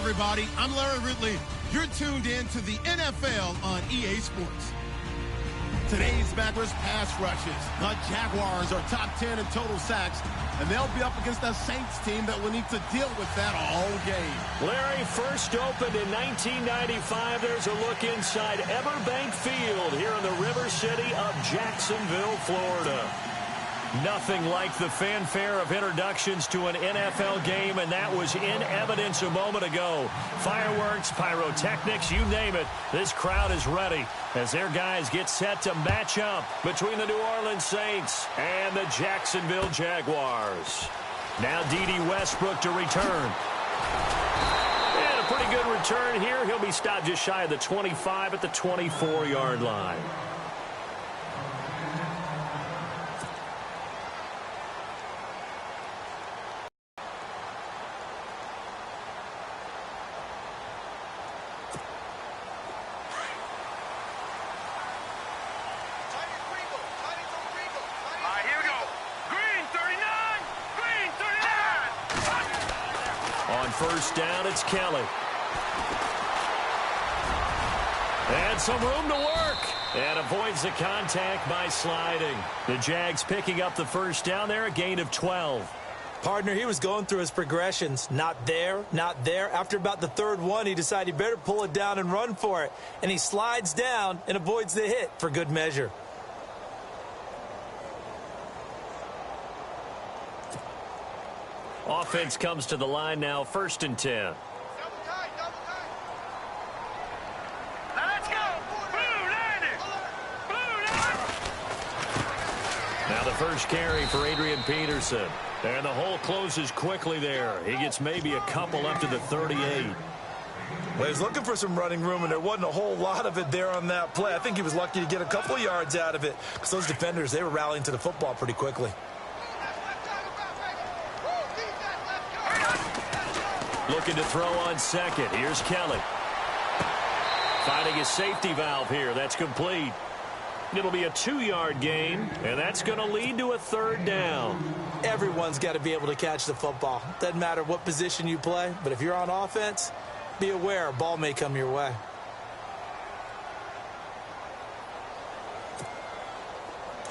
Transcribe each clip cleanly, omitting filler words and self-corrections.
everybody. I'm Larry Ridley. You're tuned in to the NFL on EA Sports. Today's backers pass rushes. The Jaguars are top 10 in total sacks, and they'll be up against a Saints team that will need to deal with that all game. Larry, first opened in 1995. There's a look inside Everbank Field here in the River City of Jacksonville, Florida. Nothing like the fanfare of introductions to an NFL game, and that was in evidence a moment ago. Fireworks, pyrotechnics, you name it. This crowd is ready as their guys get set to match up between the New Orleans Saints and the Jacksonville Jaguars. Now D.D. Westbrook to return. And a pretty good return here. He'll be stopped just shy of the 25 at the 24-yard line. First down, it's Kelly. And some room to work. And avoids the contact by sliding. The Jags picking up the first down there, a gain of 12. Partner, he was going through his progressions. Not there, not there. After about the third one, he decided he better pull it down and run for it. And he slides down and avoids the hit for good measure. Offense comes to the line now, 1st and 10. Now let's go. Blue landed. Blue landed. Now the first carry for Adrian Peterson. And the hole closes quickly there. He gets maybe a couple up to the 38. Well, he was looking for some running room, and there wasn't a whole lot of it there on that play. I think he was lucky to get a couple yards out of it because those defenders, they were rallying to the football pretty quickly. Looking to throw on second. Here's Kelly. Finding his safety valve here. That's complete. It'll be a 2-yard gain, and that's going to lead to a 3rd down. Everyone's got to be able to catch the football. Doesn't matter what position you play, but if you're on offense, be aware a ball may come your way.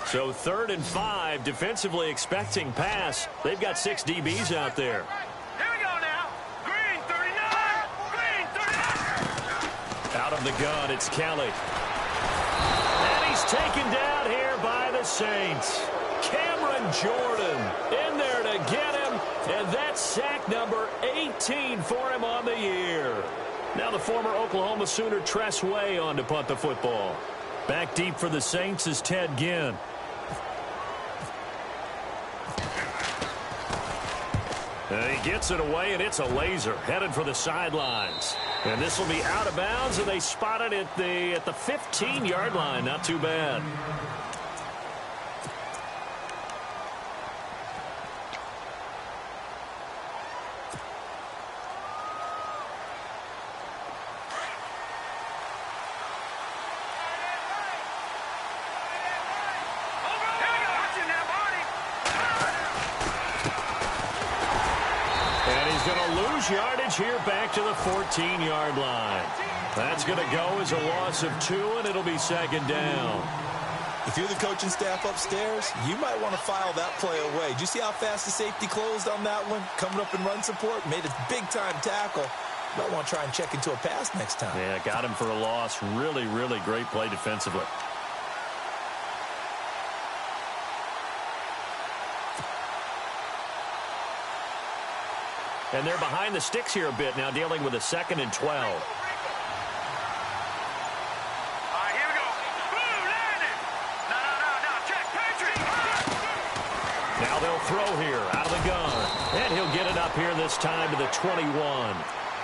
So 3rd and 5, defensively expecting pass. They've got 6 DBs out there. Out of the gun, it's Kelly. And he's taken down here by the Saints. Cameron Jordan in there to get him. And that's sack number 18 for him on the year. Now the former Oklahoma Sooner Tress Way on to punt the football. Back deep for the Saints is Ted Ginn. And he gets it away, and it's a laser headed for the sidelines. And this will be out of bounds, and they spot it at the 15-yard line. Not too bad. Yardage here back to the 14-yard line. That's going to go as a loss of 2, and it'll be 2nd down. If you're the coaching staff upstairs, you might want to file that play away. Did you see how fast the safety closed on that one? Coming up in run support, made a big-time tackle. You might want to try and check into a pass next time. Yeah, got him for a loss. Really, really great play defensively. And they're behind the sticks here a bit now, dealing with a 2nd and 12. All right, here we go. Blue landed. No. Check. Patrick. Now they'll throw here out of the gun. And he'll get it up here this time to the 21.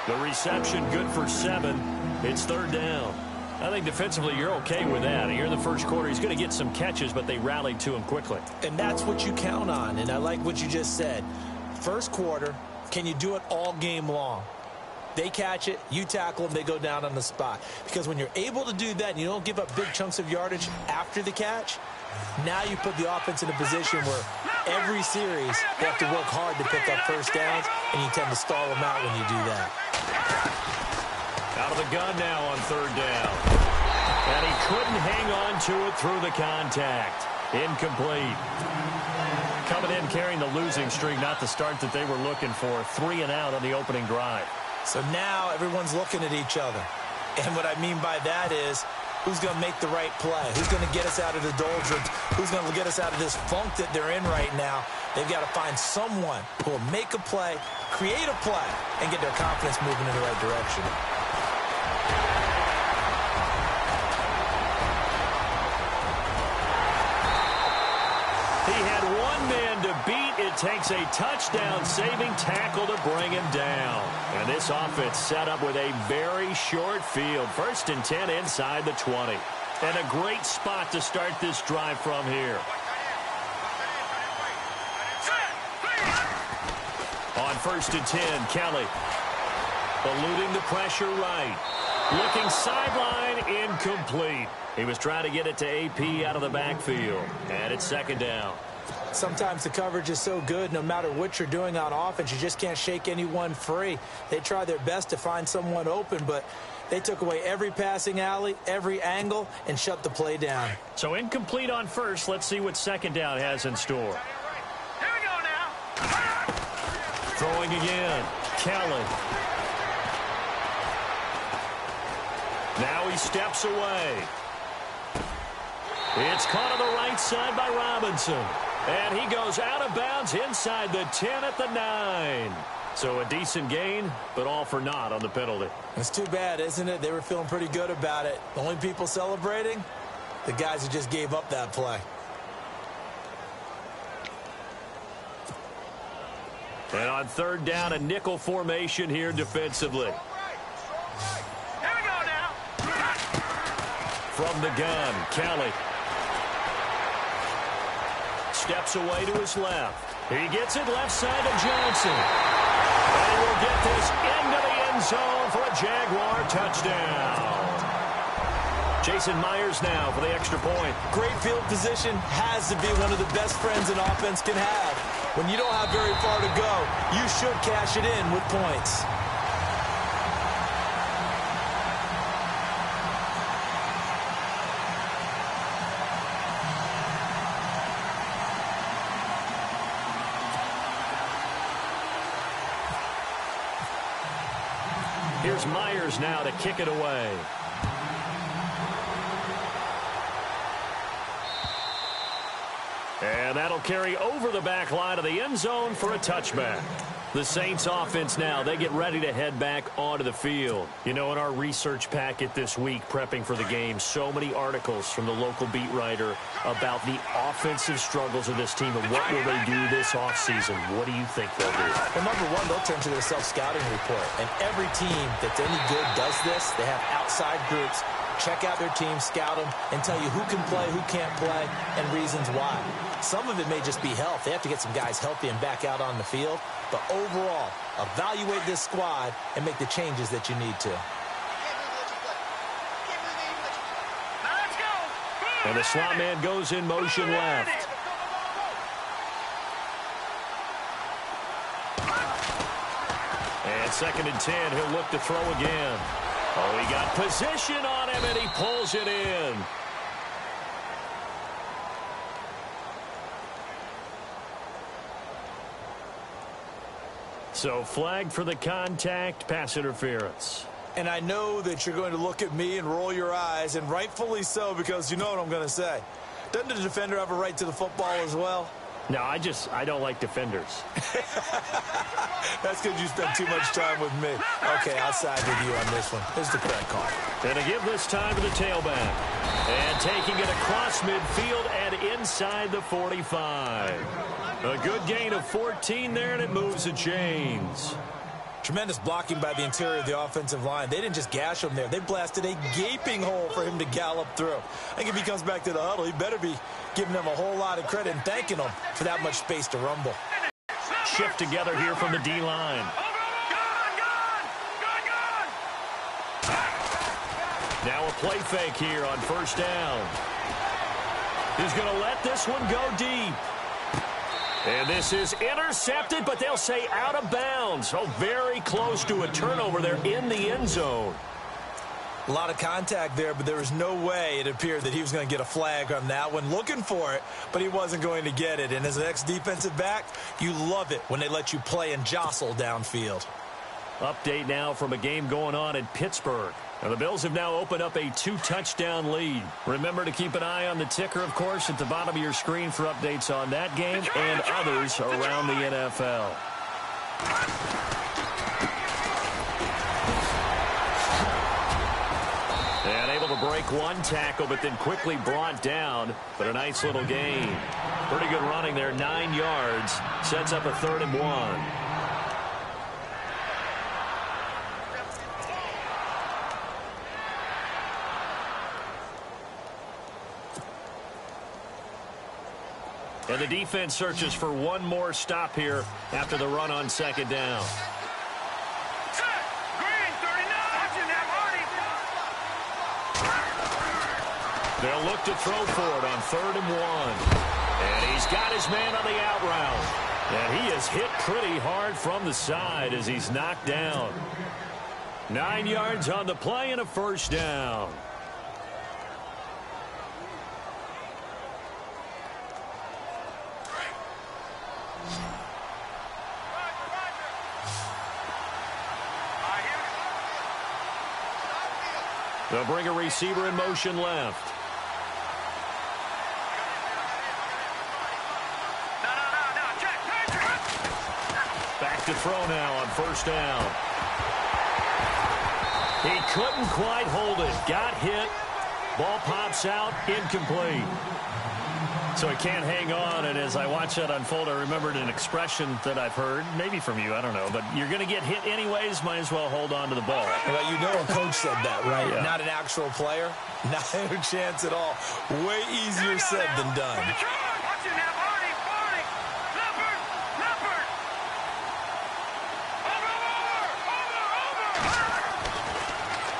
The reception good for 7. It's 3rd down. I think defensively you're okay with that. Here in the first quarter, he's going to get some catches, but they rallied to him quickly. And that's what you count on, and I like what you just said. First quarter, can you do it all game long? They catch it, you tackle them, they go down on the spot. Because when you're able to do that and you don't give up big chunks of yardage after the catch, now you put the offense in a position where every series, they have to work hard to pick up first downs, and you tend to stall them out when you do that. Out of the gun now on third down. And he couldn't hang on to it through the contact. Incomplete. Coming in carrying the losing streak, not the start that they were looking for. 3 and out on the opening drive. So now everyone's looking at each other. And what I mean by that is, who's going to make the right play? Who's going to get us out of the doldrums? Who's going to get us out of this funk that they're in right now? They've got to find someone who will make a play, create a play, and get their confidence moving in the right direction. He had one man to beat. It takes a touchdown-saving tackle to bring him down. And this offense set up with a very short field. 1st and 10 inside the 20. And a great spot to start this drive from here. On 1st and 10, Kelly. Eluding the pressure right. Looking sideline, incomplete. He was trying to get it to AP out of the backfield. And it's 2nd down. Sometimes the coverage is so good, no matter what you're doing on offense, you just can't shake anyone free. They try their best to find someone open, but they took away every passing alley, every angle, and shut the play down. So incomplete on 1st. Let's see what 2nd down has in store. Here we go now. Throwing again. Kelly. Now he steps away. It's caught on the right side by Robinson. And he goes out of bounds inside the 10 at the 9. So a decent gain, but all for naught on the penalty. It's too bad, isn't it? They were feeling pretty good about it. The only people celebrating, the guys who just gave up that play. And on 3rd down, a nickel formation here defensively. Here we go now. From the gun, Kelly. Steps away to his left. He gets it left side to Johnson. And he will get this into the end zone for a Jaguar touchdown. Jason Myers now for the extra point. Great field position has to be one of the best friends an offense can have. When you don't have very far to go, you should cash it in with points. Here's Myers now to kick it away. And that'll carry over the back line of the end zone for a touchback. The Saints offense now, they get ready to head back onto the field. You know, in our research packet this week, prepping for the game, so many articles from the local beat writer about the offensive struggles of this team and what will they do this offseason. What do you think they'll do? Well, number one, they'll turn to their self-scouting report. And every team that's any good does this. They have outside groups. Check out their team, scout them, and tell you who can play, who can't play, and reasons why. Some of it may just be health. They have to get some guys healthy and back out on the field. But overall, evaluate this squad and make the changes that you need to. Now let's go. And the slot man goes in motion left. And 2nd and 10, he'll look to throw again. Oh, he got position on him, and he pulls it in. So flag for the contact, pass interference. And I know that you're going to look at me and roll your eyes, and rightfully so, because you know what I'm going to say. Doesn't the defender have a right to the football as well? No, I don't like defenders. That's because you spend too much time with me. Okay, I'll side with you on this one. This is the correct call. And to give this time to the tailback. And taking it across midfield and inside the 45. A good gain of 14 there, and it moves the chains. Tremendous blocking by the interior of the offensive line. They didn't just gash him there. They blasted a gaping hole for him to gallop through. I think if he comes back to the huddle, he better be giving them a whole lot of credit and thanking them for that much space to rumble. Shift together here from the D-line. Now a play fake here on 1st down. He's going to let this one go deep. And this is intercepted, but they'll say out of bounds. So very close to a turnover there in the end zone. A lot of contact there, but there was no way it appeared that he was going to get a flag on that one. Looking for it, but he wasn't going to get it. And as an ex-defensive back, you love it when they let you play and jostle downfield. Update now from a game going on in Pittsburgh. Now, the Bills have now opened up a 2-touchdown lead. Remember to keep an eye on the ticker, of course, at the bottom of your screen for updates on that game and others around the NFL. And able to break one tackle, but then quickly brought down. But a nice little gain. Pretty good running there, 9 yards. Sets up a 3rd and 1. And the defense searches for one more stop here after the run on 2nd down. They'll look to throw for it on 3rd and 1. And he's got his man on the out route. And he is hit pretty hard from the side as he's knocked down. 9 yards on the play and a 1st down. They'll bring a receiver in motion left. Back to throw now on 1st down. He couldn't quite hold it. Got hit. Ball pops out. Incomplete. So he can't hang on, and as I watch that unfold, I remembered an expression that I've heard, maybe from you, I don't know, but you're going to get hit anyways, might as well hold on to the ball. Well, you know a coach said that, right? Yeah. Not an actual player. Not a chance at all. Way easier said than done.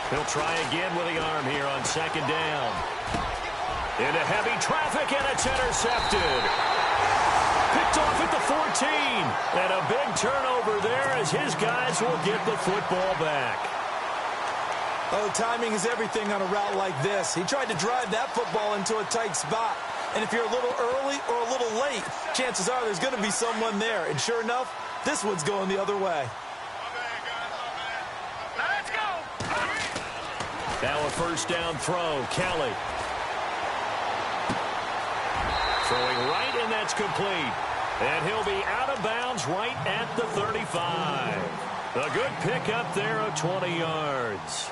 He'll try again with the arm here on 2nd down. Into heavy traffic, and it's intercepted. Picked off at the 14. And a big turnover there as his guys will get the football back. Oh, timing is everything on a route like this. He tried to drive that football into a tight spot. And if you're a little early or a little late, chances are there's going to be someone there. And sure enough, this one's going the other way. Let's go. Now a 1st down throw. Kelly. Throwing right, and that's complete. And he'll be out of bounds right at the 35. A good pickup there of 20 yards.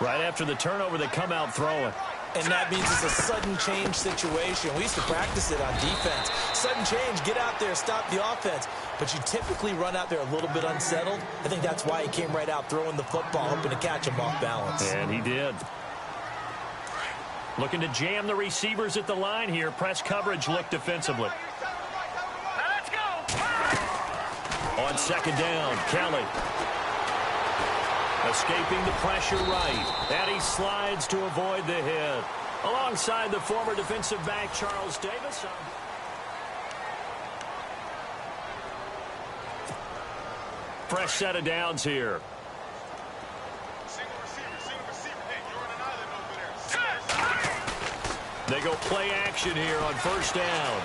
Right after the turnover, they come out throwing. And that means it's a sudden change situation. We used to practice it on defense. Sudden change, get out there, stop the offense. But you typically run out there a little bit unsettled. I think that's why he came right out throwing the football, hoping to catch him off balance. And he did. Looking to jam the receivers at the line here. Press coverage look defensively. Let's go. On 2nd down, Kelly. Escaping the pressure right. And he slides to avoid the hit. Alongside the former defensive back, Charles Davis. Fresh set of downs here. They go play action here on 1st down.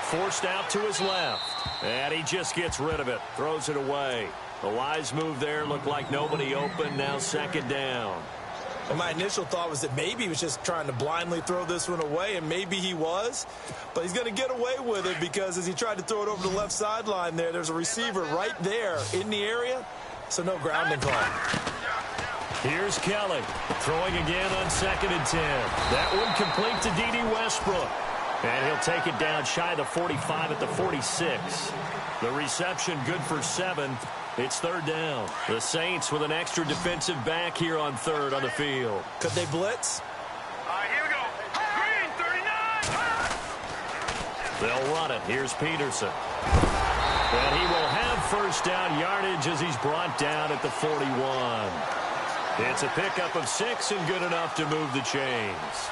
Forced out to his left. And he just gets rid of it. Throws it away. A wise move there. Looked like nobody open. Now 2nd down. And my initial thought was that maybe he was just trying to blindly throw this one away, and maybe he was. But he's going to get away with it because as he tried to throw it over the left sideline there's a receiver right there in the area. So no grounding call. Here's Kelly throwing again on 2nd and 10. That one complete to D.D. Westbrook. And he'll take it down shy of the 45 at the 46. The reception good for 7. It's 3rd down. The Saints with an extra defensive back here on 3rd on the field. Could they blitz? Here we go. Green, 39. They'll run it. Here's Peterson. And he will have 1st down yardage as he's brought down at the 41. It's a pickup of 6 and good enough to move the chains.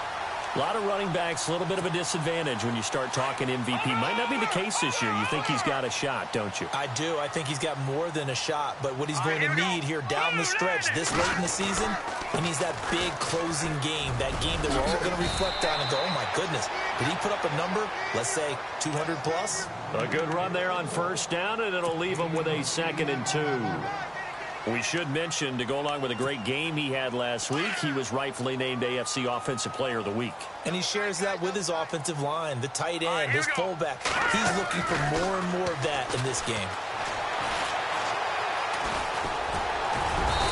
A lot of running backs, a little bit of a disadvantage when you start talking MVP. Might not be the case this year. You think he's got a shot, don't you? I do. I think he's got more than a shot. But what he's going to need here down the stretch this late in the season, he needs that big closing game, that game that we're all going to reflect on and go, oh, my goodness, did he put up a number, let's say 200 plus? A good run there on first down, and it'll leave him with a 2nd and 2. We should mention, to go along with a great game he had last week, he was rightfully named AFC Offensive Player of the Week. And he shares that with his offensive line, the tight end, his fullback. He's looking for more and more of that in this game.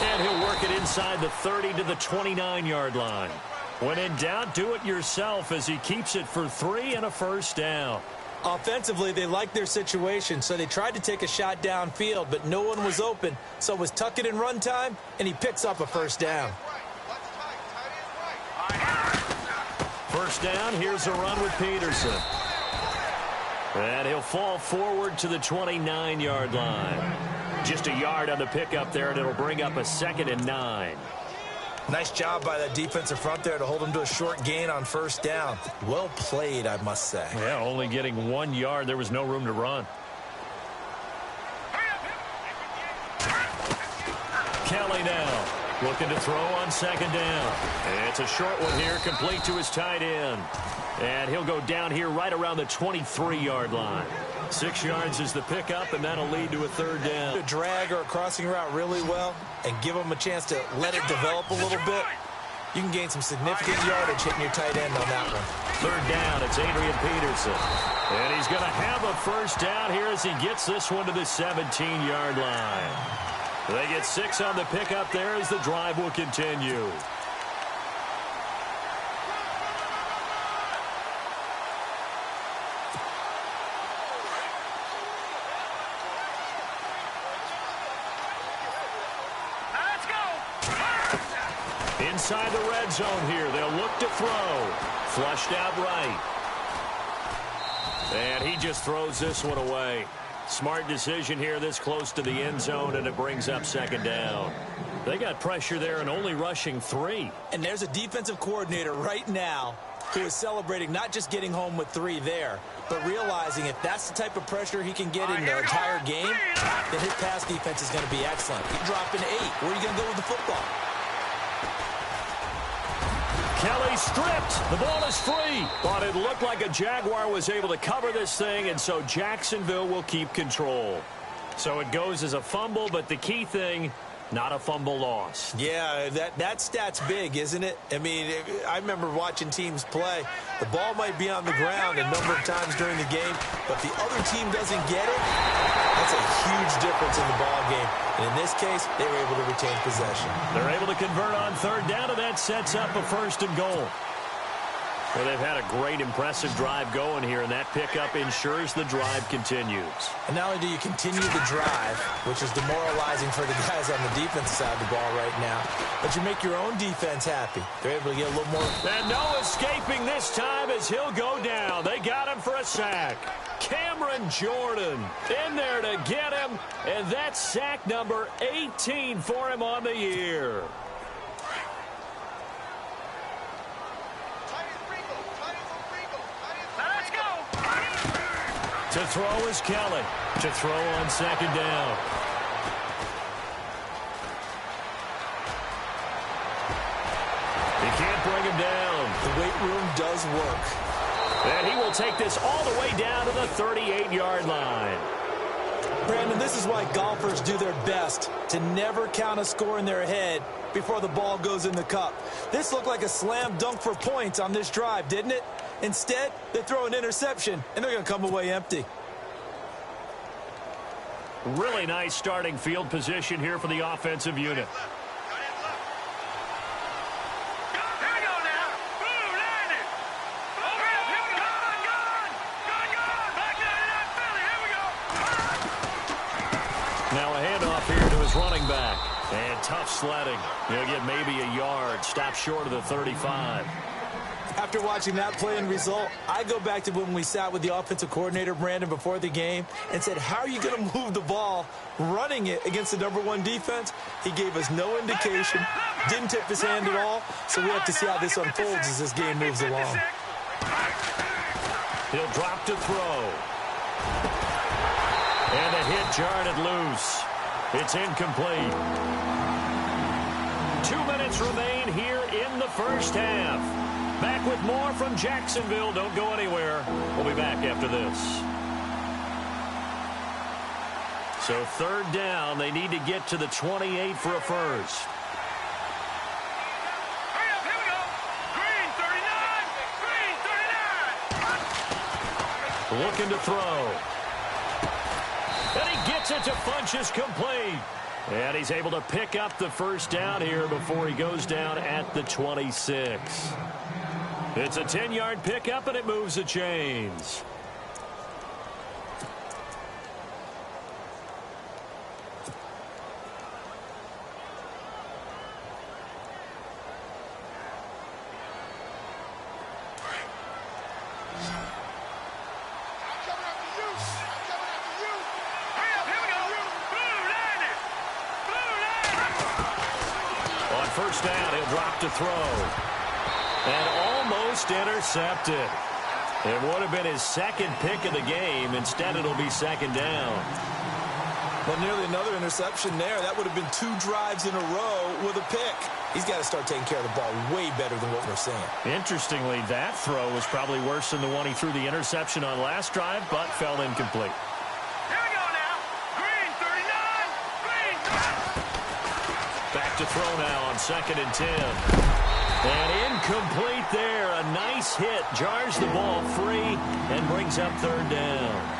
And he'll work it inside the 30 to the 29-yard line. When in doubt, do it yourself as he keeps it for 3 and a first down. Offensively, they liked their situation, so they tried to take a shot downfield, but no one was open. So it was tuck it in run time, and he picks up a first down. First down, here's a run with Peterson. And he'll fall forward to the 29-yard line. Just a yard on the pickup there, and it'll bring up a 2nd and 9. Nice job by that defensive front there to hold him to a short gain on first down. Well played, I must say. Yeah, only getting 1 yard. There was no room to run. Kelly now looking to throw on 2nd down. And it's a short one here, complete to his tight end. And he'll go down here right around the 23-yard line. 6 yards is the pickup, and that'll lead to a 3rd down. A drag or a crossing route really well and give him a chance to let it develop a little bit. You can gain some significant yardage hitting your tight end on that one. 3rd down, it's Adrian Peterson. And he's going to have a first down here as he gets this one to the 17-yard line. They get 6 on the pickup there as the drive will continue. Inside the red zone here. They'll look to throw. Flushed out right. And he just throws this one away. Smart decision here this close to the end zone, and it brings up 2nd down. They got pressure there and only rushing 3. And there's a defensive coordinator right now who is celebrating not just getting home with 3 there, but realizing if that's the type of pressure he can get in the entire game, then his pass defense is going to be excellent. He's dropping 8. Where are you going to go with the football? Kelly stripped. The ball is free. But it looked like a Jaguar was able to cover this thing, and so Jacksonville will keep control. So it goes as a fumble, but the key thing, not a fumble loss. Yeah, that stat's big, isn't it? I mean, I remember watching teams play. The ball might be on the ground a number of times during the game, but the other team doesn't get it. That's a huge difference in the ball game. And in this case, they were able to retain possession. They're able to convert on 3rd down, and that sets up a 1st and goal. Well, they've had a great, impressive drive going here, and that pickup ensures the drive continues. And not only do you continue the drive, which is demoralizing for the guys on the defensive side of the ball right now, but you make your own defense happy. They're able to get a little more. And no escaping this time as he'll go down. They got him for a sack. Cameron Jordan in there to get him, and that's sack number 18 for him on the year. To throw is Kelly. To throw on 2nd down. He can't bring him down. The weight room does work. And he will take this all the way down to the 38-yard line. Brandon, this is why golfers do their best to never count a score in their head before the ball goes in the cup. This looked like a slam dunk for points on this drive, didn't it? Instead, they throw an interception, and they're going to come away empty. Really nice starting field position here for the offensive unit. Now a handoff here to his running back. And tough sledding. He'll get maybe a yard. Stop short of the 35. After watching that play and result, I go back to when we sat with the offensive coordinator, Brandon, before the game and said, how are you going to move the ball running it against the #1 defense? He gave us no indication, didn't tip his hand at all, so we have to see how this unfolds as this game moves along. He'll drop to throw. And a hit jarred it loose. It's incomplete. 2 minutes remain here in the first half. Back with more from Jacksonville. Don't go anywhere. We'll be back after this. So 3rd down. They need to get to the 28 for a first. Hurry up, here we go. Green 39. Green 39. Looking to throw. And he gets it to Funchess complete. And he's able to pick up the first down here before he goes down at the 26. It's a 10-yard pickup, and it moves the chains. First down, he'll drop to throw. And almost intercepted. It would have been his 2nd pick of the game. Instead, it'll be 2nd down. Well, nearly another interception there. That would have been 2 drives in a row with a pick. He's got to start taking care of the ball way better than what we're seeing. Interestingly, that throw was probably worse than the one he threw the interception on last drive, but fell incomplete. To throw now on 2nd and 10. And incomplete there. A nice hit. Jars the ball free and brings up 3rd down.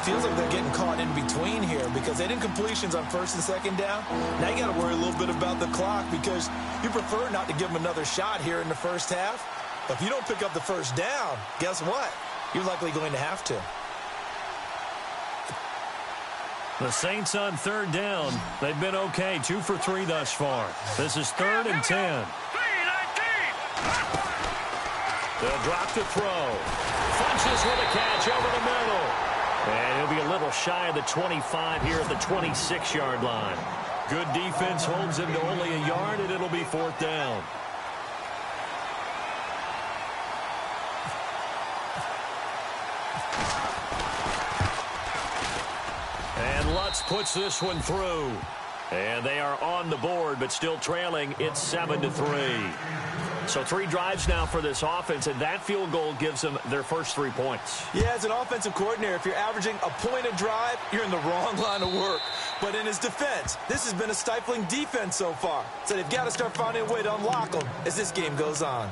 Feels like they're getting caught in between here because they didn't completions on 1st and 2nd down. Now you got to worry a little bit about the clock because you prefer not to give them another shot here in the first half. But if you don't pick up the first down, guess what? You're likely going to have to. The Saints on 3rd down. They've been okay. 2 for 3 thus far. This is 3rd and 10. They'll drop to throw. Funchess with a catch over the middle. And he'll be a little shy of the 25 here at the 26-yard line. Good defense holds him to only a yard, and it'll be 4th down. Lutz puts this one through. And they are on the board, but still trailing. It's 7-3. So 3 drives now for this offense, and that field goal gives them their first 3 points. Yeah, as an offensive coordinator, if you're averaging a point a drive, you're in the wrong line of work. But in his defense, this has been a stifling defense so far. So they've got to start finding a way to unlock them as this game goes on.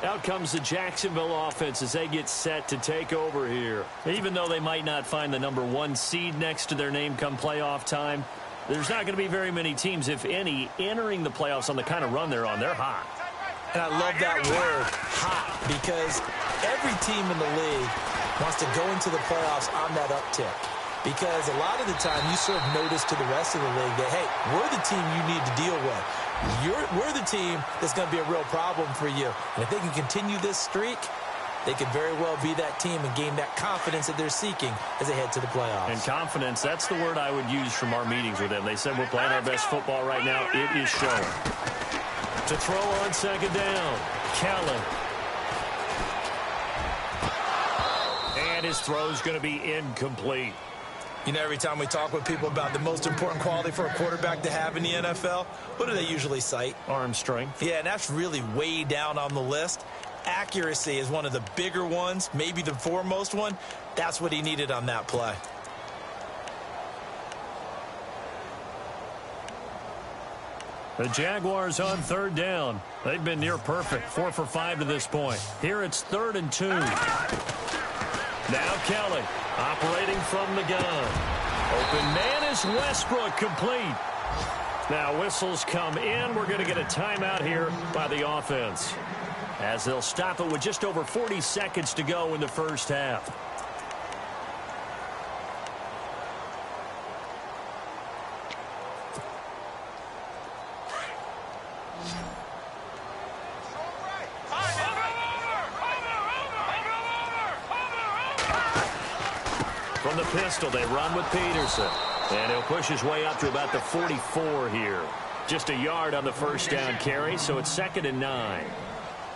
Out comes the Jacksonville offense as they get set to take over here. Even though they might not find the #1 seed next to their name come playoff time, there's not going to be very many teams, if any, entering the playoffs on the kind of run they're on. They're hot. And I love that word, hot, because every team in the league wants to go into the playoffs on that uptick. Because a lot of the time you serve notice to the rest of the league that, hey, we're the team you need to deal with. We're the team that's going to be a real problem for you. And if they can continue this streak, they could very well be that team and gain that confidence that they're seeking as they head to the playoffs. And confidence, that's the word I would use from our meetings with them. They said we're playing our best football right now. It is showing. To throw on 2nd down, Kellen. And his throw's going to be incomplete. You know, every time we talk with people about the most important quality for a quarterback to have in the NFL, what do they usually cite? Arm strength. Yeah, and that's really way down on the list. Accuracy is one of the bigger ones, maybe the foremost one. That's what he needed on that play. The Jaguars on 3rd down. They've been near perfect, 4 for 5 to this point. Here it's 3rd and 2. Now Kelly operating from the gun. Open man is Westbrook, complete. Now whistles come in. We're going to get a timeout here by the offense, as they'll stop it with just over 40 seconds to go in the first half. pistol. They run with Peterson. And he'll push his way up to about the 44 here. Just a yard on the first down carry, so it's 2nd and 9.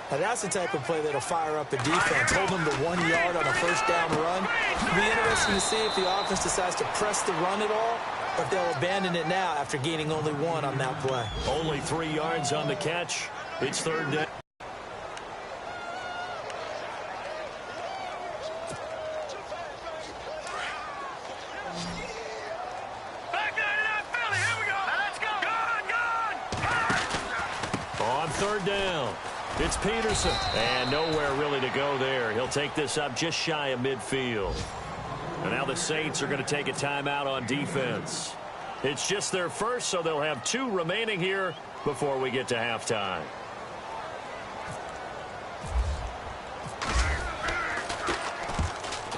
Now that's the type of play that'll fire up a defense. Hold them to 1 yard on a first down run. It'll be interesting to see if the offense decides to press the run at all, or if they'll abandon it now after gaining only 1 on that play. Only 3 yards on the catch. It's 3rd down. On 3rd down, it's Peterson. And nowhere really to go there. He'll take this up just shy of midfield. And now the Saints are going to take a timeout on defense. It's just their first, so they'll have 2 remaining here before we get to halftime.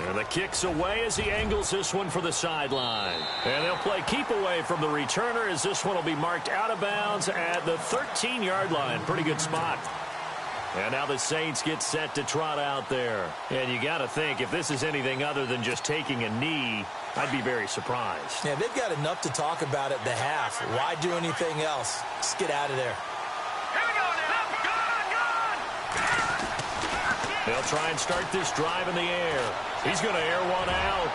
And the kick's away as he angles this one for the sideline. And they'll play keep away from the returner as this one will be marked out of bounds at the 13-yard line. Pretty good spot. And now the Saints get set to trot out there. And you got to think, if this is anything other than just taking a knee, I'd be very surprised. Yeah, they've got enough to talk about at the half. Why do anything else? Just get out of there. They'll try and start this drive in the air. He's going to air one out.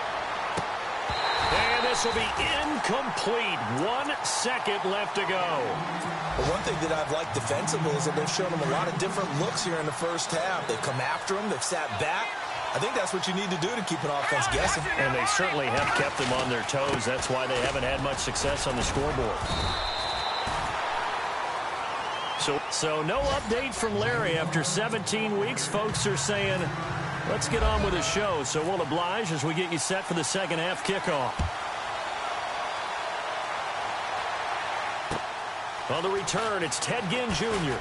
And this will be incomplete. 1 second left to go. But one thing that I've liked defensively is that they've shown them a lot of different looks here in the first half. They've come after him. They've sat back. I think that's what you need to do to keep an offense guessing. And they certainly have kept them on their toes. That's why they haven't had much success on the scoreboard. So no update from Larry after 17 weeks. Folks are saying, let's get on with the show. So we'll oblige as we get you set for the second half kickoff. On the return, it's Ted Ginn Jr.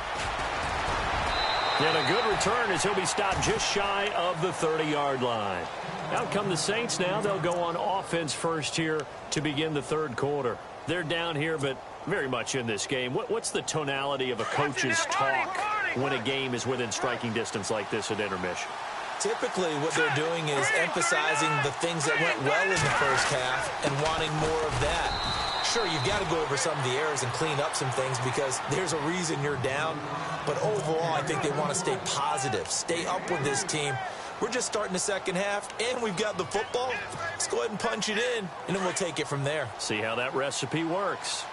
And a good return as he'll be stopped just shy of the 30-yard line. Out come the Saints now. They'll go on offense first here to begin the 3rd quarter. They're down here, but very much in this game. What's the tonality of a coach's talk when a game is within striking distance like this at intermission? Typically, what they're doing is emphasizing the things that went well in the first half and wanting more of that. Sure, you've got to go over some of the errors and clean up some things because there's a reason you're down. But overall, I think they want to stay positive, stay up with this team. We're just starting the second half, and we've got the football. Let's go ahead and punch it in, and then we'll take it from there. See how that recipe works.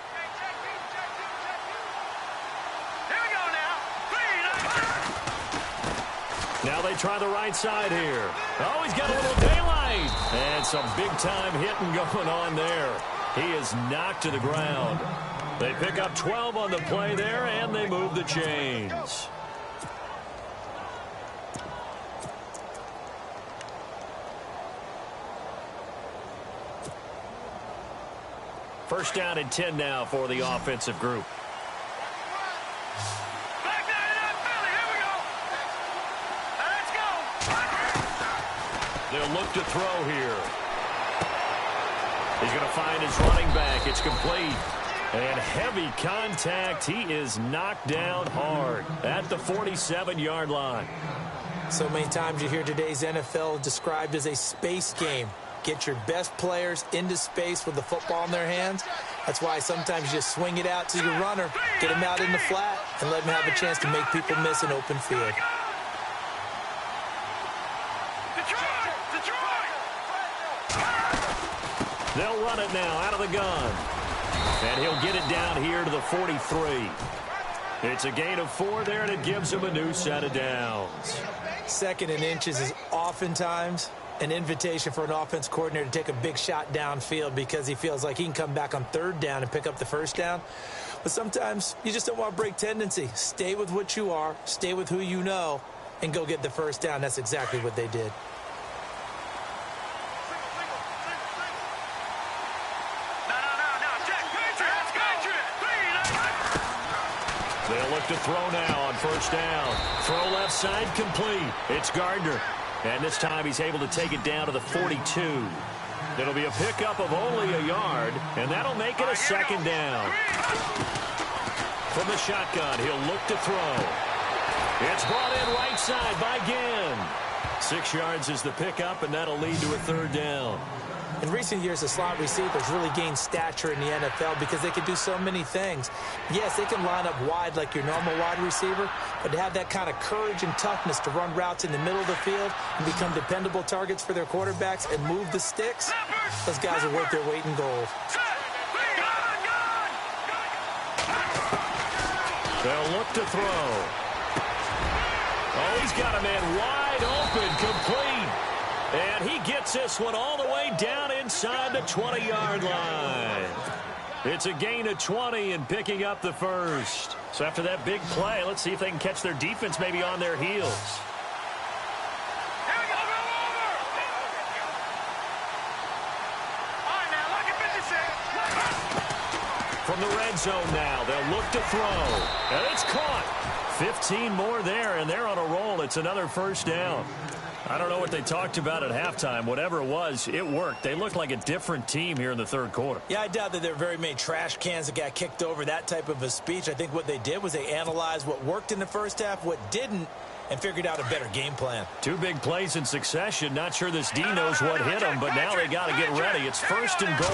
Now they try the right side here. Oh, he's got a little daylight. And some big-time hitting going on there. He is knocked to the ground. They pick up 12 on the play there, and they move the chains. First down and 10 now for the offensive group. They'll look to throw here. He's going to find his running back. It's complete. And heavy contact. He is knocked down hard at the 47-yard line. So many times you hear today's NFL described as a space game. Get your best players into space with the football in their hands. That's why sometimes you just swing it out to your runner, get him out in the flat, and let him have a chance to make people miss an open field. They'll run it now out of the gun. And he'll get it down here to the 43. It's a gain of 4 there, and it gives him a new set of downs. 2nd and inches is oftentimes an invitation for an offense coordinator to take a big shot downfield because he feels like he can come back on 3rd down and pick up the first down. But sometimes you just don't want to break tendency. Stay with what you are, stay with who you know, and go get the first down. That's exactly what they did. They'll look to throw now on first down. Throw left side complete. It's Gardner. And this time he's able to take it down to the 42. It'll be a pickup of only a yard, and that'll make it a 2nd down. From the shotgun, he'll look to throw. It's brought in right side by Ginn. 6 yards is the pickup, and that'll lead to a 3rd down. In recent years, the slot receivers really gained stature in the NFL because they can do so many things. Yes, they can line up wide like your normal wide receiver, but to have that kind of courage and toughness to run routes in the middle of the field and become dependable targets for their quarterbacks and move the sticks, those guys are worth their weight in gold. They'll look to throw. Oh, he's got a man wide open, complete. And he gets this one all the way down inside the 20-yard line. It's a gain of 20 and picking up the first. So after that big play, let's see if they can catch their defense maybe on their heels. From the red zone now, they'll look to throw. And it's caught. 15 more there, and they're on a roll. It's another first down. I don't know what they talked about at halftime. Whatever it was, it worked. They looked like a different team here in the third quarter. Yeah, I doubt that there were very many trash cans that got kicked over, that type of a speech. I think what they did was they analyzed what worked in the first half, what didn't, and figured out a better game plan. Two big plays in succession. Not sure this D knows what hit them, but now they got to get ready. It's first and goal.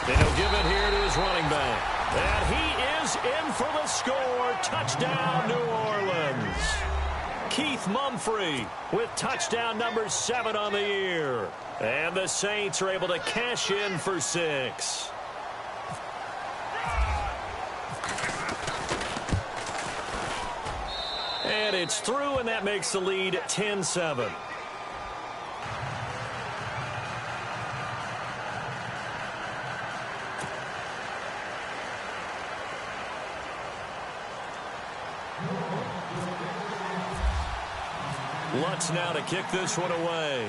And he'll give it here to his running back. And he is in for the score. Touchdown, New Orleans. Keith Mumphrey with touchdown number 7 on the year. And the Saints are able to cash in for 6. And it's through, and that makes the lead 10-7. Lutz now to kick this one away.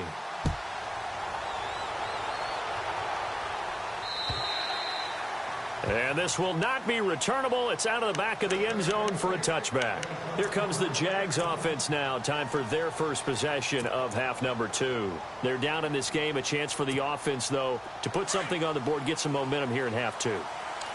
And this will not be returnable. It's out of the back of the end zone for a touchback. Here comes the Jags offense now. Time for their first possession of half number 2. They're down in this game. A chance for the offense, though, to put something on the board, get some momentum here in half 2.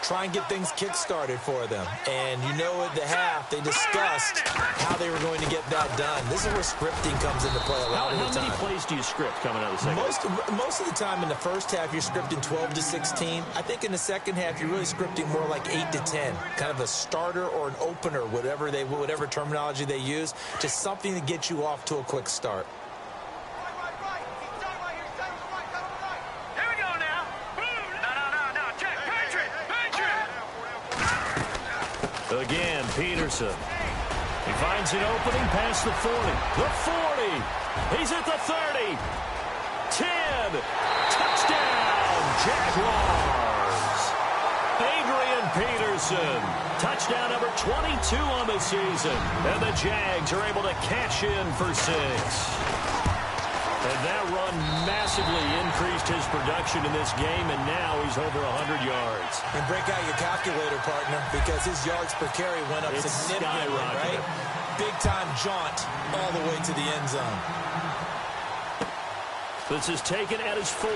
Try and get things kick-started for them. And you know at the half, they discussed how they were going to get that done. This is where scripting comes into play a lot of the time. How many plays do you script coming out of the second half? Most of the time in the first half, you're scripting 12 to 16. I think in the second half, you're really scripting more like 8 to 10. Kind of a starter or an opener, whatever terminology they use. Just something to get you off to a quick start. Again, Peterson. He finds an opening past the 40. The 40. He's at the 30. 10. Touchdown, Jaguars. Adrian Peterson. Touchdown number 22 on the season. And the Jags are able to cash in for 6. And that run massively increased his production in this game, and now he's over 100 yards. And break out your calculator, partner, because his yards per carry went up significantly, right? Big-time jaunt all the way to the end zone. This is taken at his 4.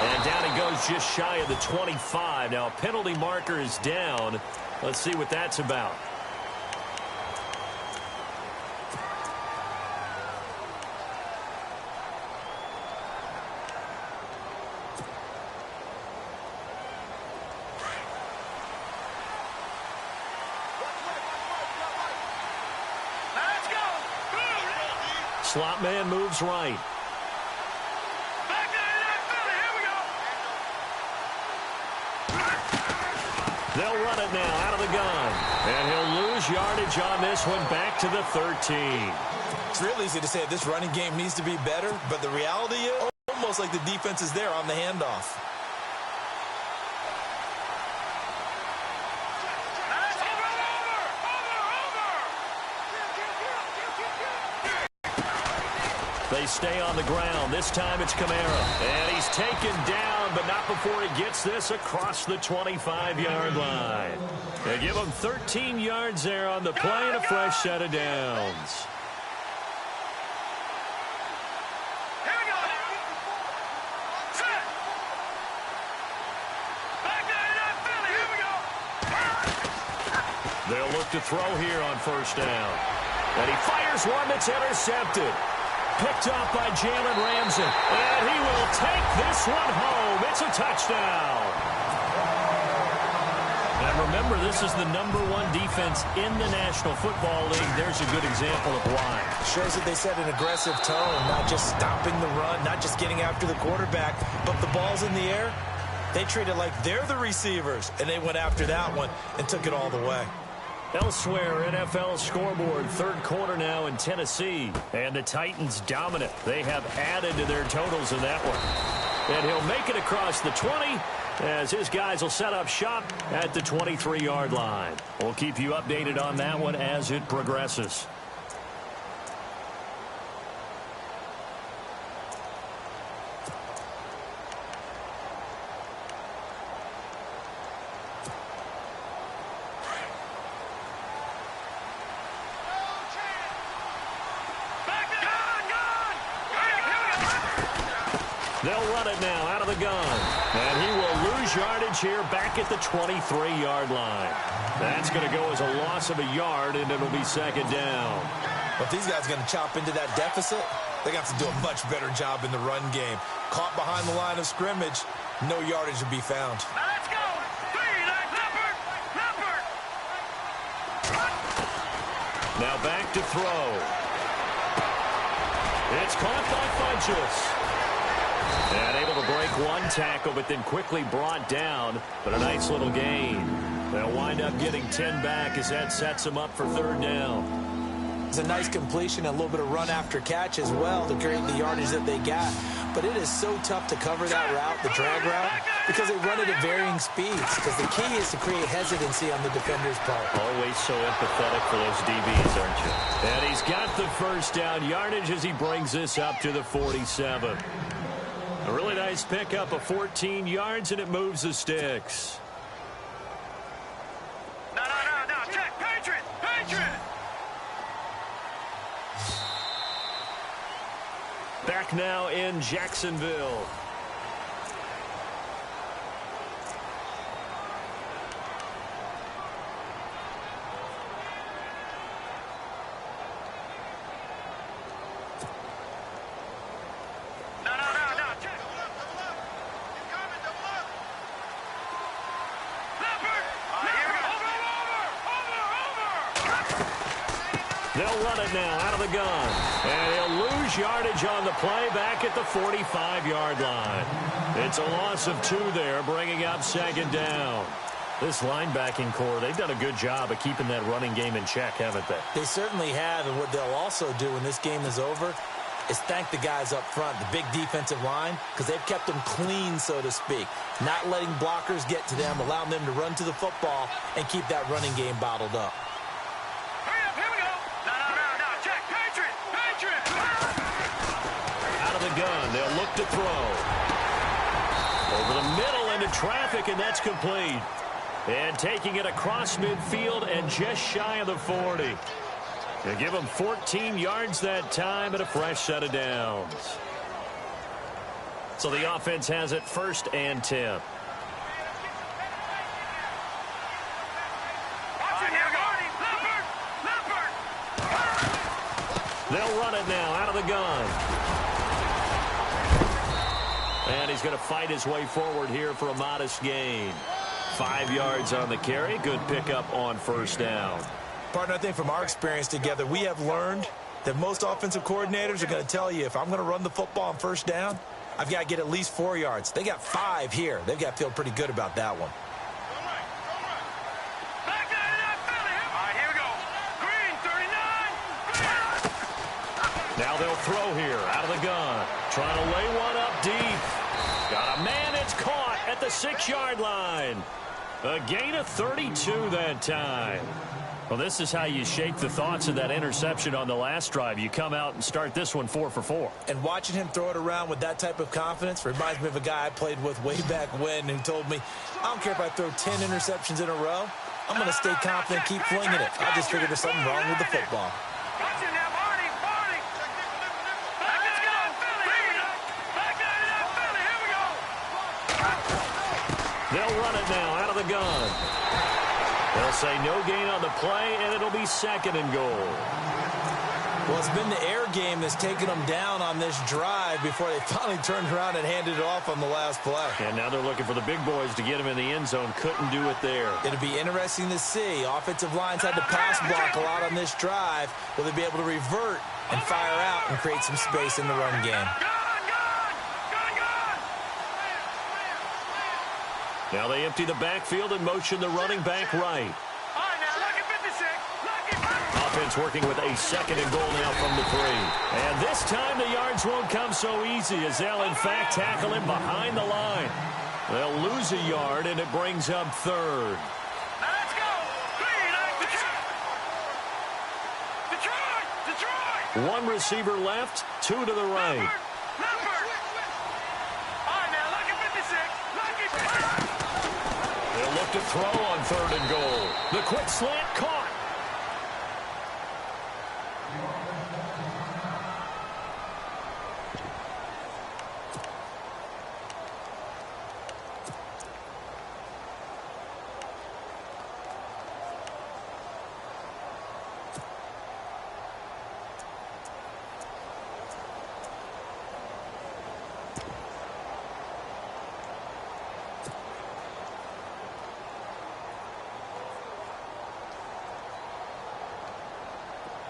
And down he goes just shy of the 25. Now a penalty marker is down. Let's see what that's about. Slot man moves right. Back to the Here we go. They'll run it now out of the gun. And he'll lose yardage on this one back to the 13. It's real easy to say this running game needs to be better, but the reality is almost like the defense is there on the handoff. They stay on the ground. This time it's Kamara. And he's taken down, but not before he gets this across the 25-yard line. They give him 13 yards there on the play and a fresh set of downs. Here we go. Set. Back to Philly. Here we go. They'll look to throw here on first down. And he fires one that's intercepted. picked off by Jalen Ramsey. And he will take this one home. It's a touchdown. And remember, this is the #1 defense in the National Football League. There's a good example of why. Shows that they set an aggressive tone, not just stopping the run, not just getting after the quarterback, but the ball's in the air. They treat it like they're the receivers, and they went after that one and took it all the way. Elsewhere, NFL scoreboard, third quarter now in Tennessee. And the Titans dominant. They have added to their totals in that one. And he'll make it across the 20 as his guys will set up shop at the 23-yard line. We'll keep you updated on that one as it progresses. They'll run it now out of the gun. And he will lose yardage here back at the 23-yard line. That's going to go as a loss of a yard, and it'll be second down. But if these guys are going to chop into that deficit, they got to do a much better job in the run game. Caught behind the line of scrimmage, no yardage to be found. Now let's go. Leopard. Now back to throw. It's caught by Funchess. And able to break one tackle, but then quickly brought down. But a nice little gain. They'll wind up getting 10 back as that sets them up for third down. It's a nice completion, a little bit of run after catch as well to create the yardage that they got. But it is so tough to cover that route, the drag route, because they run it at varying speeds. Because the key is to create hesitancy on the defender's part. Always so empathetic for those DBs, aren't you? And he's got the first down yardage as he brings this up to the 47. A really nice pickup of 14 yards, and it moves the sticks. No. Check. Patriot. Back now in Jacksonville. They'll run it now out of the gun. And he'll lose yardage on the play back at the 45-yard line. It's a loss of 2 there, bringing up second down. This linebacking core, they've done a good job of keeping that running game in check, haven't they? They certainly have, and what they'll also do when this game is over is thank the guys up front, the big defensive line, because they've kept them clean, so to speak. Not letting blockers get to them, allowing them to run to the football and keep that running game bottled up. Gun. They'll look to throw. Over the middle into traffic, and that's complete. And taking it across midfield and just shy of the 40. They give them 14 yards that time and a fresh set of downs. So the offense has it 1st and 10. They'll run it now out of the gun. And he's going to fight his way forward here for a modest gain. 5 yards on the carry. Good pickup on first down. Partner, I think from our experience together, we have learned that most offensive coordinators are going to tell you, if I'm going to run the football on first down, I've got to get at least 4 yards. They got 5 here. They've got to feel pretty good about that one. Here we go. Green, 39. Now they'll throw here out of the gun. Trying to lay one up deep. Got a man, it's caught at the 6-yard line. A gain of 32 that time. Well, this is how you shake the thoughts of that interception on the last drive. You come out and start this one 4 for 4. And watching him throw it around with that type of confidence reminds me of a guy I played with way back when who told me, I don't care if I throw 10 interceptions in a row. I'm going to stay confident, keep flinging it. I just figured there's something wrong with the football. They'll run it now out of the gun. They'll say no gain on the play, and it'll be 2nd and goal. Well, it's been the air game that's taken them down on this drive before they finally turned around and handed it off on the last play. And now they're looking for the big boys to get him in the end zone. Couldn't do it there. It'll be interesting to see. Offensive lines had to pass block a lot on this drive. Will they be able to revert and fire out and create some space in the run game? Now they empty the backfield and motion the running back right. Offense working with a second and goal now from the 3. And this time the yards won't come so easy as they'll in fact tackle him behind the line. They'll lose a yard and it brings up 3rd. Let's go! Detroit! One receiver left, 2 to the right. They'll look to throw on 3rd and goal. The quick slant caught.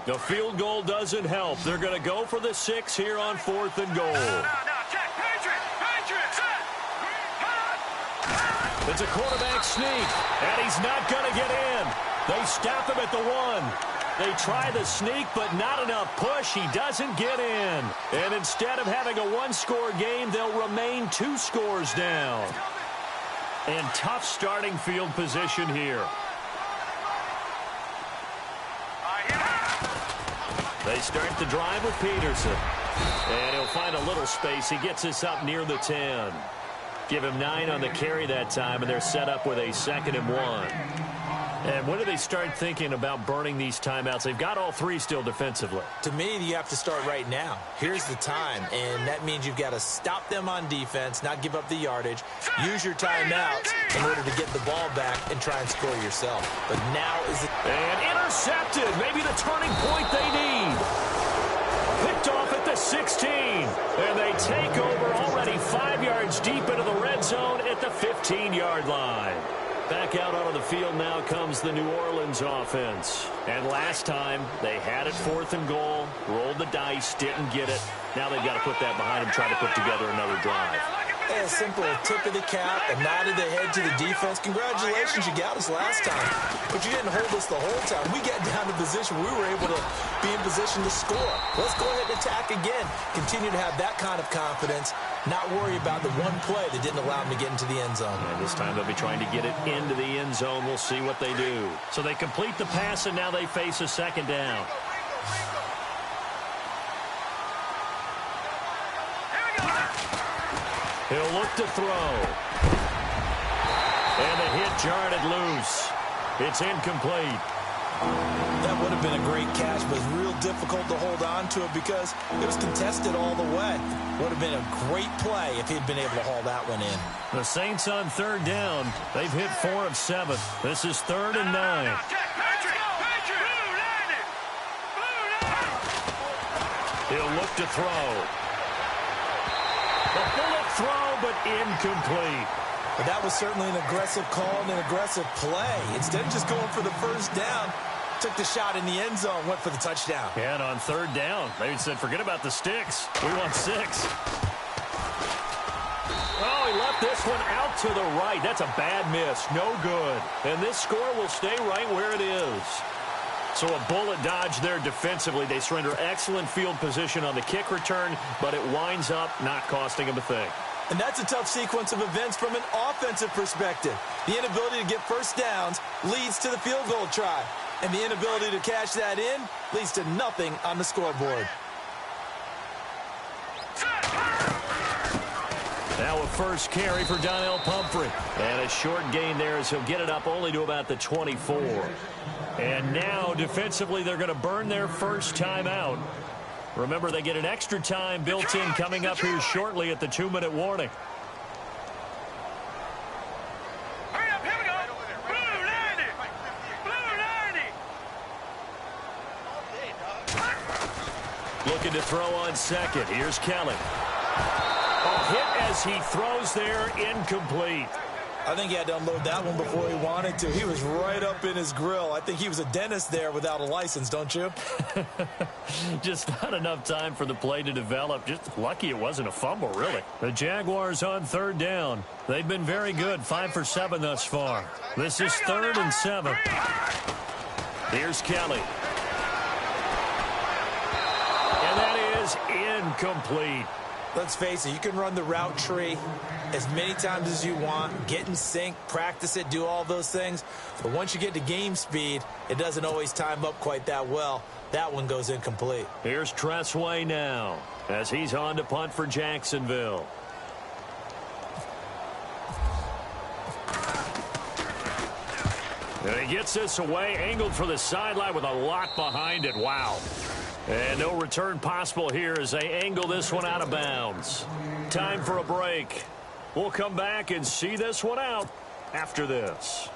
The field goal doesn't help. They're going to go for the 6 here on 4th and goal. Check. Patriots, set. It's a quarterback sneak, and he's not going to get in. They stop him at the 1. They try the sneak, but not enough push. He doesn't get in. And instead of having a 1-score game, they'll remain 2 scores down. And tough starting field position here. They start the drive with Peterson. And he'll find a little space. He gets us up near the 10. Give him 9 on the carry that time, and they're set up with a 2nd and 1. And when do they start thinking about burning these timeouts? They've got all 3 still defensively. To me, you have to start right now. Here's the time, and that means you've got to stop them on defense, not give up the yardage, use your timeouts in order to get the ball back and try and score yourself. But now is it... And intercepted. Maybe the turning point they need. Picked off at the 16. And they take over already 5 yards deep into the red zone at the 15-yard line. Back out onto the field now comes the New Orleans offense. And last time, they had it 4th and goal, rolled the dice, didn't get it. Now they've got to put that behind them, try to put together another drive. A simple tip of the cap, a nod of the head to the defense. Congratulations, you got us last time. But you didn't hold us the whole time. We got down to position. We were able to be in position to score. Let's go ahead and attack again. Continue to have that kind of confidence. Not worry about the one play that didn't allow them to get into the end zone. And this time they'll be trying to get it into the end zone. We'll see what they do. So they complete the pass, and now they face a 2nd down. He'll look to throw. And the hit jarred it loose. It's incomplete. That would have been a great catch, but it's real difficult to hold on to it because it was contested all the way. Would have been a great play if he'd been able to haul that one in. The Saints on 3rd down. They've hit 4 of 7. This is 3rd and 9. He'll look to throw. A bullet throw, but incomplete. But that was certainly an aggressive call and an aggressive play. Instead of just going for the 1st down, took the shot in the end zone, went for the touchdown. Yeah, and on 3rd down, they said, forget about the sticks. We want 6. Oh, he left this one out to the right. That's a bad miss. No good. And this score will stay right where it is. So a bullet dodge there defensively. They surrender excellent field position on the kick return, but it winds up not costing them a thing. And that's a tough sequence of events from an offensive perspective. The inability to get 1st downs leads to the field goal try. And the inability to cash that in leads to nothing on the scoreboard. Now a first carry for Donnell Pumphrey. And a short gain there as he'll get it up only to about the 24. And now defensively they're going to burn their first timeout. Remember, they get an extra time built in coming up here shortly at the 2-minute warning. Hurry up, here we go. Blue 90. Blue 90. Looking to throw on second. Here's Kelly. A hit as he throws there, incomplete. I think he had to unload that one before he wanted to. He was right up in his grill. I think he was a dentist there without a license, don't you? Just not enough time for the play to develop. Just lucky it wasn't a fumble, really. The Jaguars on third down. They've been very good, 5 for 7 thus far. This is 3rd and 7. Here's Kelly. And that is incomplete. Let's face it, you can run the route tree as many times as you want, get in sync, practice it, do all those things. But once you get to game speed, it doesn't always time up quite that well. That one goes incomplete. Here's Tressway now as he's on to punt for Jacksonville. And he gets this away, angled for the sideline with a lot behind it. Wow. And no return possible here as they angle this one out of bounds. Time for a break. We'll come back and see this one out after this.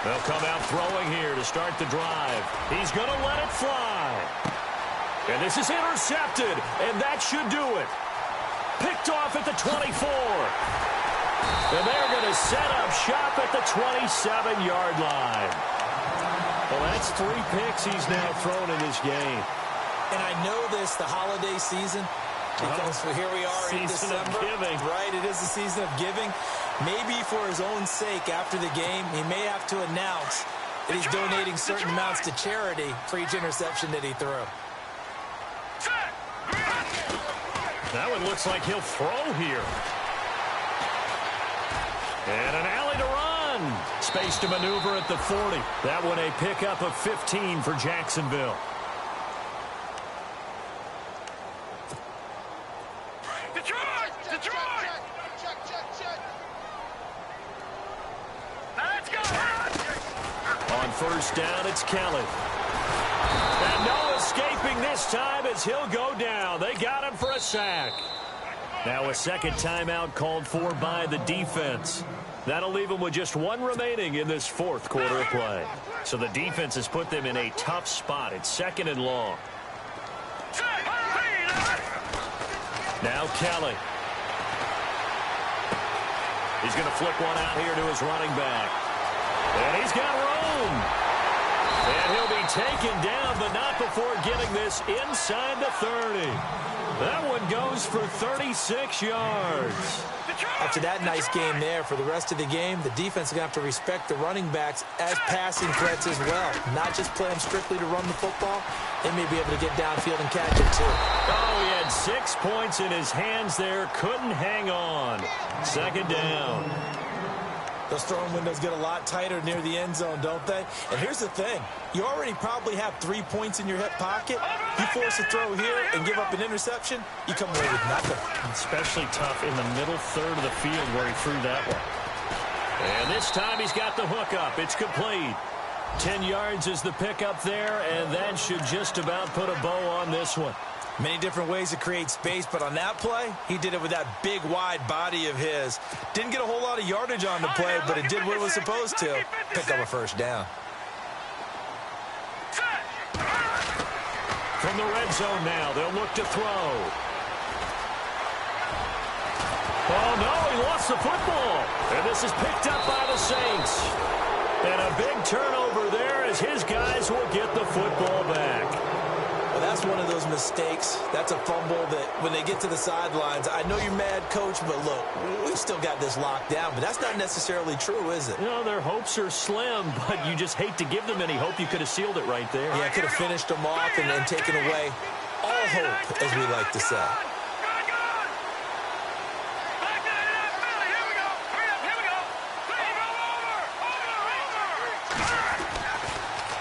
They'll come out throwing here to start the drive. He's going to let it fly. And this is intercepted, and that should do it. Picked off at the 24. And they're going to set up shop at the 27-yard line. Well, that's 3 picks he's now thrown in this game. And I know this, the holiday season, because here we are in December. Right, it is the season of giving. Maybe for his own sake after the game, he may have to announce that he's donating certain amounts to charity for each interception that he threw. That one looks like he'll throw here. And an alley to run. Space to maneuver at the 40. That one a pickup of 15 for Jacksonville. First down, it's Kelly. And no escaping this time as he'll go down. They got him for a sack. Now a second timeout called for by the defense. That'll leave them with just 1 remaining in this 4th quarter of play. So the defense has put them in a tough spot. It's 2nd and long. Now Kelly. He's going to flip one out here to his running back. And he's got room. And he'll be taken down, but not before getting this inside the 30. That one goes for 36 yards. After that nice game there, for the rest of the game, the defense is going to have to respect the running backs as passing threats as well. Not just play them strictly to run the football. They may be able to get downfield and catch it, too. Oh, he had 6 points in his hands there. Couldn't hang on. 2nd down. Those throwing windows get a lot tighter near the end zone, don't they? And here's the thing. You already probably have 3 points in your hip pocket. You force a throw here and give up an interception, you come away with nothing. Especially tough in the middle third of the field where he threw that one. And this time he's got the hook up. It's complete. 10 yards is the pickup there, and that should just about put a bow on this one. Many different ways to create space, but on that play, he did it with that big, wide body of his. Didn't get a whole lot of yardage on the play, but it did what it was supposed to. Pick up a first down. From the red zone now, they'll look to throw. Oh, no, he lost the football. And this is picked up by the Saints. And a big turnover there as his guys will get the football back. Well, that's one of those mistakes. That's a fumble that when they get to the sidelines, I know you're mad, Coach, but look, we've still got this locked down. But that's not necessarily true, is it? You know, their hopes are slim, but you just hate to give them any hope. You could have sealed it right there. Yeah, could have finished them off and taken away all hope, as we like to say.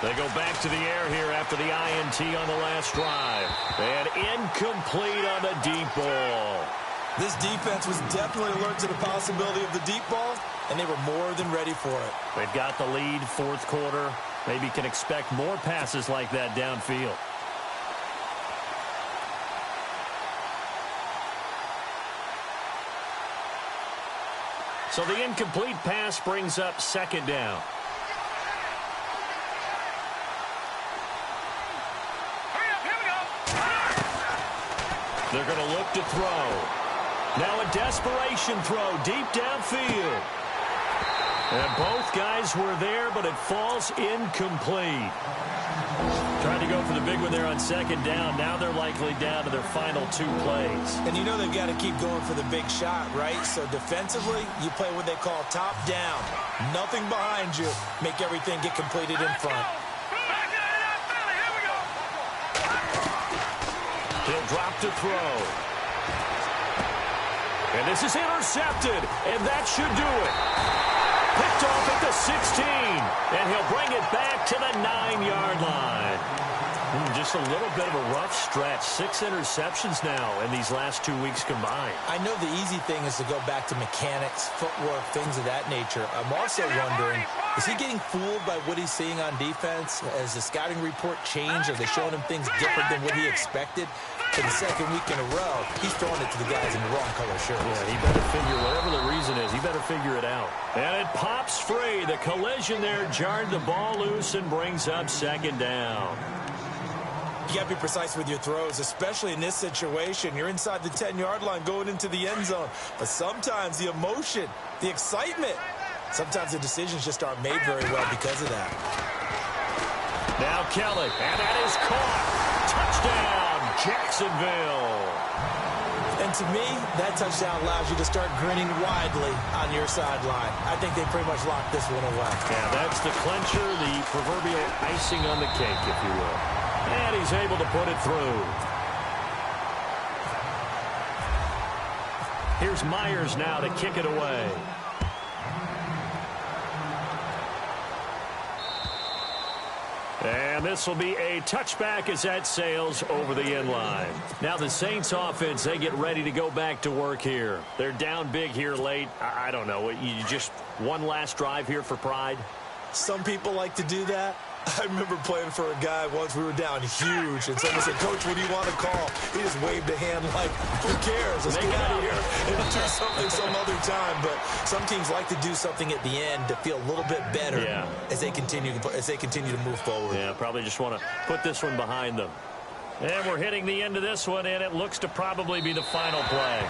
They go back to the air here after the INT on the last drive. And incomplete on the deep ball. This defense was definitely alert to the possibility of the deep ball, and they were more than ready for it. They've got the lead, 4th quarter. Maybe can expect more passes like that downfield. So the incomplete pass brings up second down. They're going to look to throw. Now a desperation throw deep downfield. And both guys were there, but it falls incomplete. Trying to go for the big one there on second down. Now they're likely down to their final 2 plays. And you know they've got to keep going for the big shot, right? So defensively, you play what they call top down. Nothing behind you. Make everything get completed in front. He'll drop to throw. And this is intercepted, and that should do it. Picked off at the 16, and he'll bring it back to the 9-yard line. Just a little bit of a rough stretch. 6 interceptions now in these last 2 weeks combined. I know the easy thing is to go back to mechanics, footwork, things of that nature. I'm also wondering, is he getting fooled by what he's seeing on defense? Has the scouting report changed? Are they showing him things different than what he expected? For the second week in a row, he's throwing it to the guys in the wrong color shirts. Yeah, he better figure, whatever the reason is, he better figure it out. And it pops free. The collision there jarred the ball loose and brings up second down. You got to be precise with your throws, especially in this situation. You're inside the 10-yard line going into the end zone. But sometimes the emotion, the excitement, sometimes the decisions just aren't made very well because of that. Now Kelly, and that is caught. Touchdown, Jacksonville. And to me, that touchdown allows you to start grinning widely on your sideline. I think they pretty much locked this one away. Yeah, that's the clincher, the proverbial icing on the cake, if you will. And he's able to put it through. Here's Myers now to kick it away. And this will be a touchback as that sails over the end line. Now the Saints offense, they get ready to go back to work here. They're down big here late. I don't know. You just one last drive here for pride? Some people like to do that. I remember playing for a guy once. We were down huge, and someone said, "Coach, what do you want to call?" He just waved a hand like, "Who cares? Let's get out of here and do something some other time." But some teams like to do something at the end to feel a little bit better as they continue to move forward. Yeah, probably just want to put this one behind them. And we're hitting the end of this one, and it looks to probably be the final play.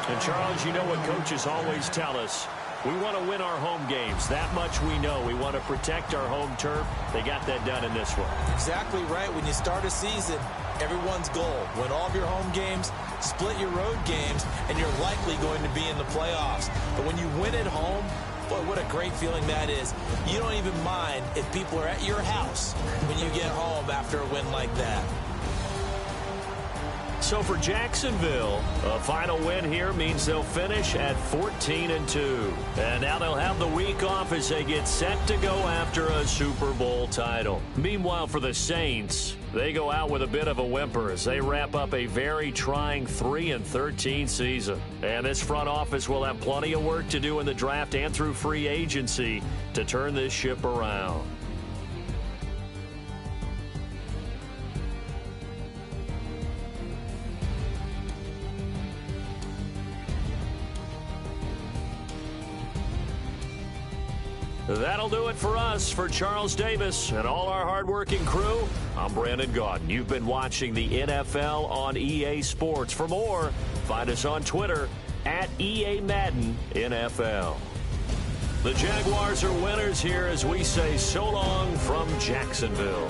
And, Charles, you know what coaches always tell us. We want to win our home games. That much we know. We want to protect our home turf. They got that done in this one. Exactly right. When you start a season, everyone's goal, win all of your home games, split your road games, and you're likely going to be in the playoffs. But when you win at home, boy, what a great feeling that is. You don't even mind if people are at your house when you get home after a win like that. So for Jacksonville, a final win here means they'll finish at 14-2. And now they'll have the week off as they get set to go after a Super Bowl title. Meanwhile, for the Saints, they go out with a bit of a whimper as they wrap up a very trying 3-13 season. And this front office will have plenty of work to do in the draft and through free agency to turn this ship around. That'll do it for us. For Charles Davis and all our hardworking crew, I'm Brandon Gaudin. You've been watching the NFL on EA Sports. For more, find us on Twitter at EA Madden NFL. The Jaguars are winners here as we say so long from Jacksonville.